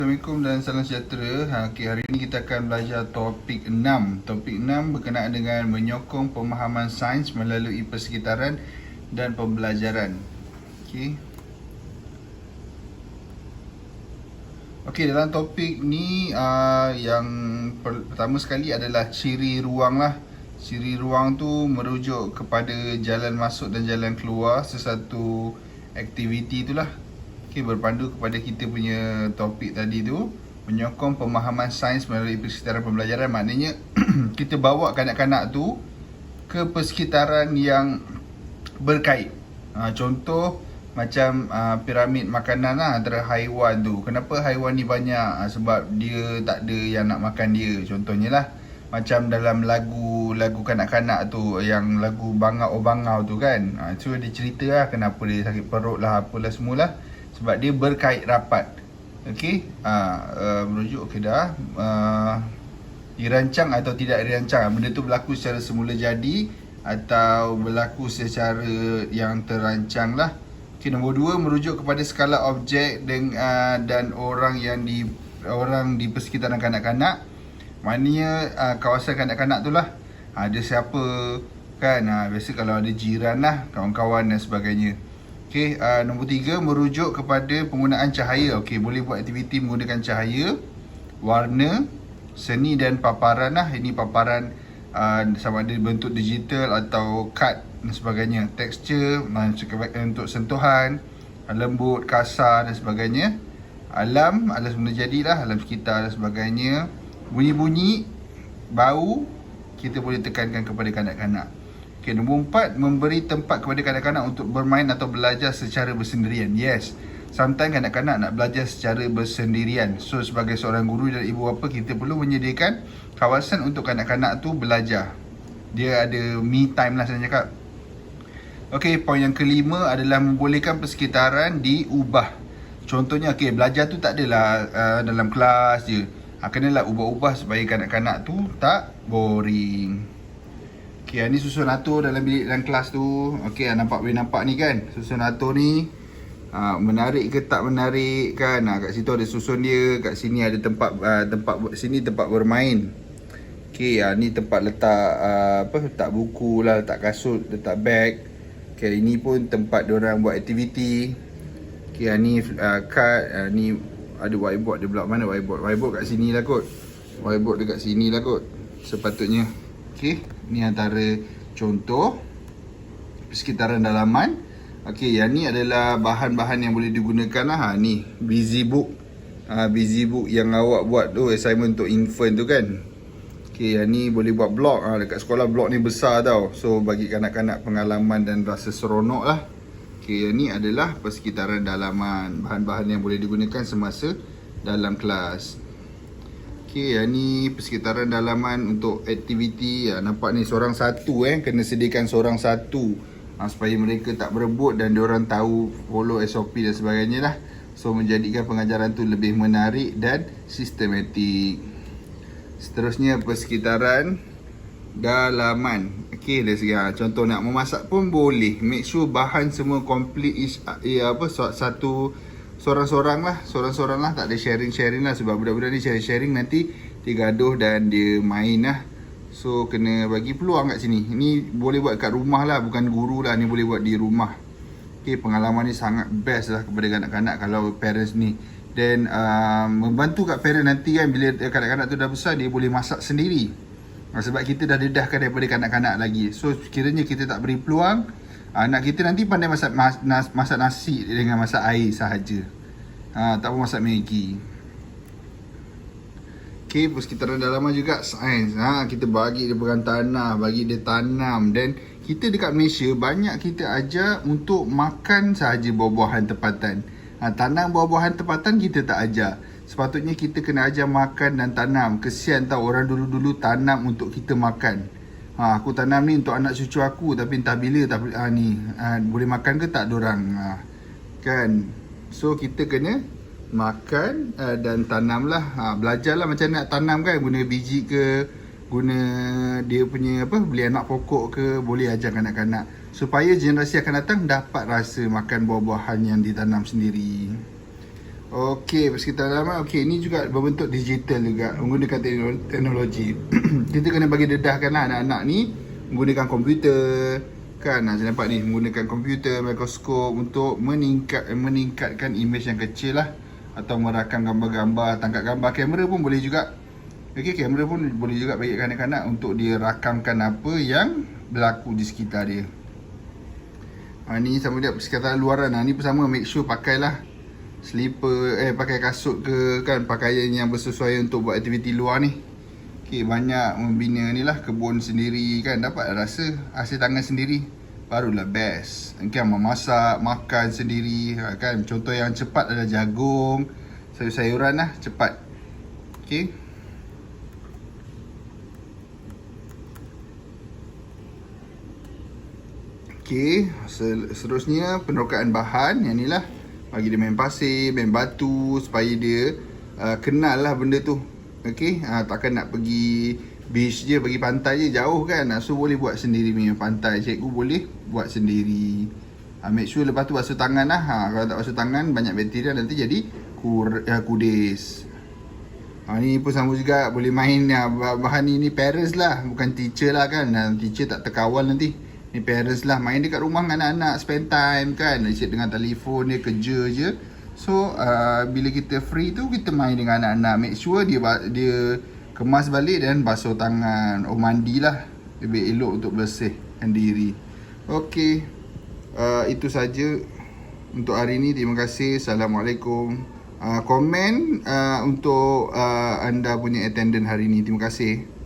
Assalamualaikum dan salam sejahtera. Hari ini kita akan belajar topik 6. Topik 6 berkenaan dengan menyokong pemahaman sains melalui persekitaran dan pembelajaran. Okey, dalam topik ni yang pertama sekali adalah ciri ruang lah. Ciri ruang tu merujuk kepada jalan masuk dan jalan keluar sesuatu aktiviti tu lah. Okay, berpandu kepada kita punya topik tadi tu, menyokong pemahaman sains melalui persekitaran pembelajaran. Maknanya kita bawa kanak-kanak tu ke persekitaran yang berkait. Contoh macam piramid makanan lah antara haiwan tu. Kenapa haiwan ni banyak? Sebab dia tak ada yang nak makan dia. Contohnya lah macam dalam lagu kanak-kanak tu, yang lagu Bangau Bangau tu kan. So dia cerita lah kenapa dia sakit perut lah, apalah semualah. Sebab dia berkait rapat. Okey, merujuk okey dah. Dirancang atau tidak dirancang, benda tu berlaku secara semula jadi atau berlaku secara yang terancang lah. Okey, nombor 2 merujuk kepada skala objek dan orang di persekitaran kanak-kanak. Maknanya kawasan kanak-kanak tu lah. Ada siapa kan, biasa kalau ada jiran lah, kawan-kawan dan sebagainya. Okey, nombor 3 merujuk kepada penggunaan cahaya. Okey, boleh buat aktiviti menggunakan cahaya, warna, seni dan paparan lah. Ini paparan sama ada bentuk digital atau kad dan sebagainya. Tekstur untuk sentuhan, lembut, kasar dan sebagainya. Alam benda jadilah, alam sekitar dan sebagainya. Bunyi-bunyi, bau, kita boleh tekankan kepada kanak-kanak. Okay, nombor 4, memberi tempat kepada kanak-kanak untuk bermain atau belajar secara bersendirian. Yes, sometimes kanak-kanak nak belajar secara bersendirian. So, sebagai seorang guru dan ibu bapa, kita perlu menyediakan kawasan untuk kanak-kanak tu belajar. Dia ada me time lah saya cakap. Okay, poin yang kelima adalah membolehkan persekitaran diubah. Contohnya, okay, belajar tu tak adalah dalam kelas je. Kenalah ubah-ubah supaya kanak-kanak tu tak boring. Okay, ni susun atur dalam bilik dalam kelas tu. Okay, boleh nampak ni kan, susun atur ni menarik ke tak menarik kan. Kat situ ada susun dia, kat sini ada tempat sini tempat bermain. Okay, ni tempat letak buku lah, letak kasut, letak beg. Okay, ini pun tempat diorang buat aktiviti. Okay, ni kad, ni ada whiteboard dia pula. Mana whiteboard kat sini lah kot. Whiteboard dekat sini lah kot sepatutnya. Okay, ni antara contoh persekitaran dalaman. Okay, yang ni adalah bahan-bahan yang boleh digunakan lah. Ni busy book. Busy book yang awak buat tu, assignment untuk infant tu kan. Okay, yang ni boleh buat blog. Dekat sekolah blog ni besar tau. So, bagi kanak-kanak pengalaman dan rasa seronok lah. Okay, yang ni adalah persekitaran dalaman. Bahan-bahan yang boleh digunakan semasa dalam kelas. Okay, yang ni persekitaran dalaman untuk aktiviti. Nampak ni seorang satu kena sediakan seorang satu supaya mereka tak berebut dan diorang tahu follow SOP dan sebagainya lah. So, menjadikan pengajaran tu lebih menarik dan sistematik. Seterusnya, persekitaran dalaman. Okay, dari segi contoh nak memasak pun boleh. Make sure bahan semua complete satu Sorang-sorang lah, tak ada sharing-sharing lah. Sebab budak-budak ni sharing-sharing nanti dia gaduh dan dia main lah. So, kena bagi peluang kat sini. Ni boleh buat kat rumah lah, bukan guru lah. Ni boleh buat di rumah. Okay, pengalaman ni sangat best lah kepada kanak-kanak kalau parents ni. Dan membantu kat parent nanti kan, bila kanak-kanak tu dah besar, dia boleh masak sendiri. Sebab kita dah dedahkan daripada kanak-kanak lagi. So, kiranya kita tak beri peluang, anak kita nanti pandai masak nasi dengan masak air sahaja. Tak pun masak Maggi. Okay, persekitaran dalaman juga sains. Kita bagi dia pegang tanah, bagi dia tanam. Dan kita dekat Malaysia, banyak kita ajar untuk makan sahaja buah-buahan tempatan. Tanam buah-buahan tempatan kita tak ajar. Sepatutnya kita kena ajar makan dan tanam. Kesian tau orang dulu-dulu tanam untuk kita makan. Aku tanam ni untuk anak cucu aku, tapi entah bila boleh makan ke tak dorang kan. So, kita kena makan dan tanam lah. Belajarlah macam nak tanam kan, guna biji ke, guna dia punya beli anak pokok ke, boleh ajar kanak-kanak supaya generasi akan datang dapat rasa makan buah-buahan yang ditanam sendiri. Okey, persekitaran dalaman. Okey, ini juga berbentuk digital juga, menggunakan teknologi. Kita kena bagi dedahkanlah anak-anak ni menggunakan komputer. Kan, saya nampak ni menggunakan komputer, mikroskop untuk meningkatkan imej yang kecil lah, atau merakam gambar-gambar, tangkap gambar. Kamera pun boleh juga. Okey, kamera pun boleh juga bagi kanak-kanak untuk dia rakamkan apa yang berlaku di sekitar dia. Ni sama dia persekitaran luaran. Ni pun sama, make sure pakailah slipper, pakai kasut ke, kan, pakaian yang bersesuaian untuk buat aktiviti luar ni. Okey, banyak membina ni lah, kebun sendiri kan, dapat rasa hasil tangan sendiri, barulah best. Kan, memasak, makan sendiri kan. Contoh yang cepat adalah jagung, sayur-sayuran lah, cepat. Okey. Okey, seterusnya penerokaan bahan yang ni lah. Bagi dia main pasir, main batu, supaya dia kenal lah benda tu. Okey, takkan nak pergi beach je, pergi pantai je, jauh kan. So boleh buat sendiri punya pantai. Cikgu boleh buat sendiri. Make sure lepas tu basuh tangan lah. Kalau tak basuh tangan, banyak bakteria, nanti jadi kudis. Ni pun sama juga, boleh main bahan ni parents lah, bukan teacher lah kan. Teacher tak terkawal nanti. Ni parents lah, main dekat rumah dengan anak-anak, spend time kan. Asyik dengan telefon dia, kerja je. So bila kita free tu, kita main dengan anak-anak. Make sure dia kemas balik dan basuh tangan. Mandilah, lebih elok untuk bersihkan diri. Okey, itu saja untuk hari ni. Terima kasih. Assalamualaikum. Komen untuk anda punya attendance hari ni. Terima kasih.